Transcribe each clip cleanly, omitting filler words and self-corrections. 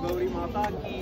गौरी माता की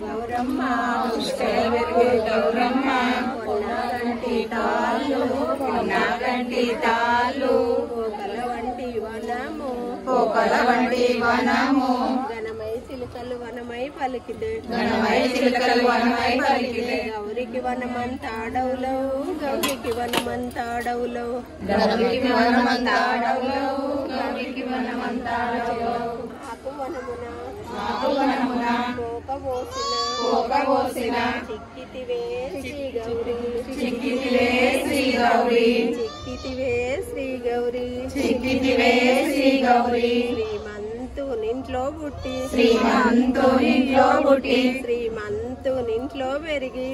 గౌరమ్మ గౌరమ్మ కొన్నగంటి తాళ్ళు పోకల వంటి వనము ఘనమై చిలుకలు వనమై పలికిదే గౌరికి వనమంతాడవులో గౌరికి వనమంతాడవులో ఆకు వనమున పోకబోసిన చిక్కితివే శ్రీ గౌరీ శ్రీమంతు నింట్లో పుట్టి శ్రీమంతు నింట్లో పెరిగి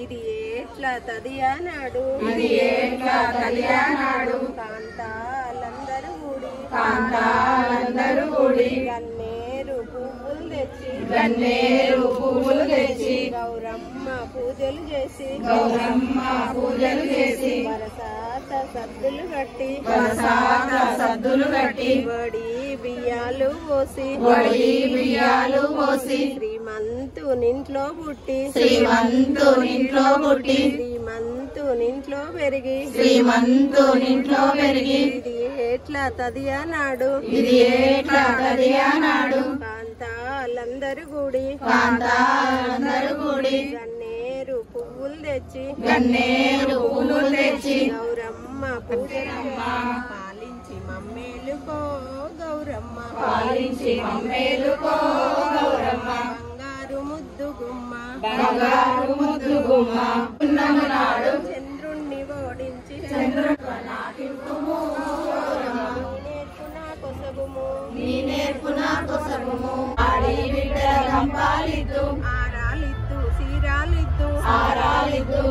ఇది ఎట్లా తదియా నాడు కాంతాలందరూ కూడి గన్నేరు పువ్వులు తెచ్చి గౌరమ్మ పూజలు చేసి వరసాత సద్దులు కట్టి వడి బియ్యాలు పోసి శ్రీమంతు నింట్లో పుట్టి శ్రీమంతు నింట్లో పెరిగి ఇది ఎట్లా తదియా నాడు కాంతాలందరూ కూడి గన్నేరు పువ్వులు తెచ్చి గౌరమ్మ పూజలమ్మ పాలించి మమ్మేలుకో గౌరమ్మ బంగారు ముద్దు గుమ్మ చంద్రుణ్ణి ఓడించి నీ నేర్పు నా కొసగుము ఆరాలిద్దు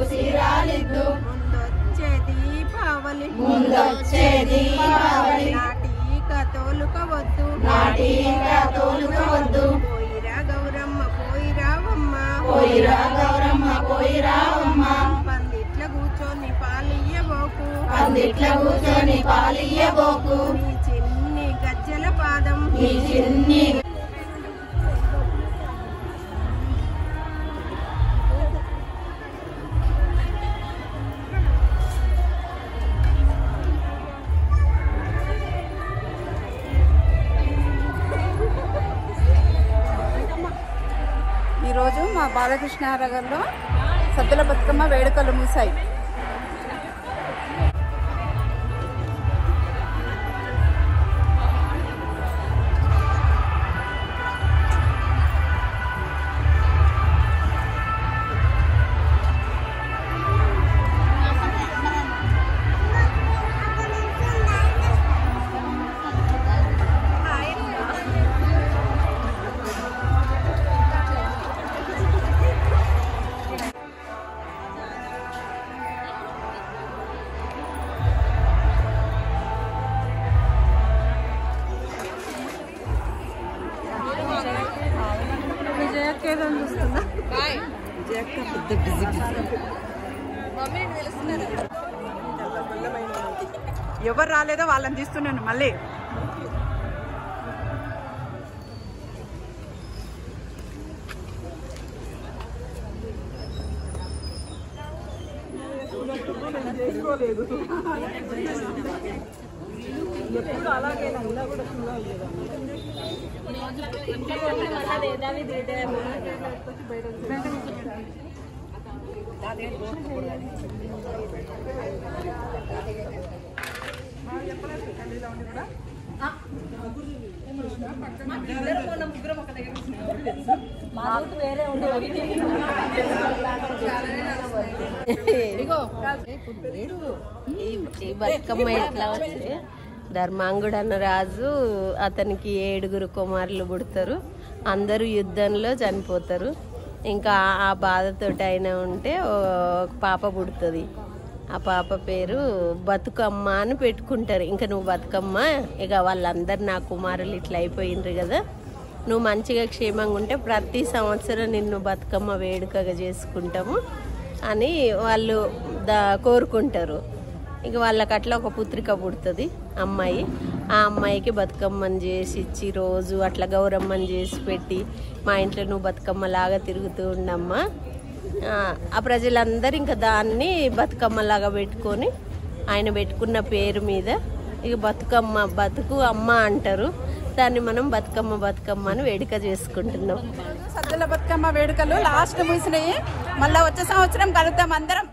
సీరాలిద్దు ముందొచ్చే దీపావళి నాటిక తోలుకవద్దు పోయిరా గౌరమ్మ పోయిరావమ్మ పందిట్ల కూర్చొని పాలియ్యబోకు నీ చిన్ని గజ్జల పాదం ఈరోజు మా బాలకృష్ణానగర్లో సద్దుల బతుకమ్మ వేడుకలు ముగిశాయి. ఎవరు రాలేదో వాళ్ళని తీస్తున్నాను మళ్ళీ. ఎప్పుడు అలాగే ఈ బతుకమ్మ ఎట్లా వచ్చి ధర్మాంగుడు అన్న రాజు అతనికి 7 కుమారులు పుడతారు. అందరూ యుద్ధంలో చనిపోతారు. ఇంకా ఆ బాధతోటి అయినా ఉంటే ఒక పాప పుడుతుంది. ఆ పాప పేరు బతుకమ్మ అని పెట్టుకుంటారు. ఇంకా నువ్వు బతుకమ్మ, ఇక వాళ్ళందరు నా కుమారులు ఇట్లా అయిపోయినరు కదా, నువ్వు మంచిగా క్షేమంగా ఉంటే ప్రతి సంవత్సరం నిన్ను బతుకమ్మ వేడుకగా చేసుకుంటాము అని వాళ్ళు కోరుకుంటారు. ఇక వాళ్ళకి అట్లా ఒక పుత్రిక పుడుతుంది అమ్మాయి. ఆ అమ్మాయికి బతుకమ్మని చేసి ఇచ్చి రోజు అట్లా గౌరమ్మని చేసి పెట్టి మా ఇంట్లో నువ్వు బతుకమ్మలాగా తిరుగుతూ ఉండమ్మా. ఆ ప్రజలందరూ ఇంకా దాన్ని బతుకమ్మలాగా పెట్టుకొని ఆయన పెట్టుకున్న పేరు మీద ఇక బతుకమ్మ బతుకు అమ్మ అంటారు. దాన్ని మనం బతుకమ్మ అని వేడుక చేసుకుంటున్నాం. సద్దుల బతుకమ్మ వేడుకలు లాస్ట్ ముగిసినాయి. మళ్ళీ వచ్చే సంవత్సరం కలుద్దాం అందరం.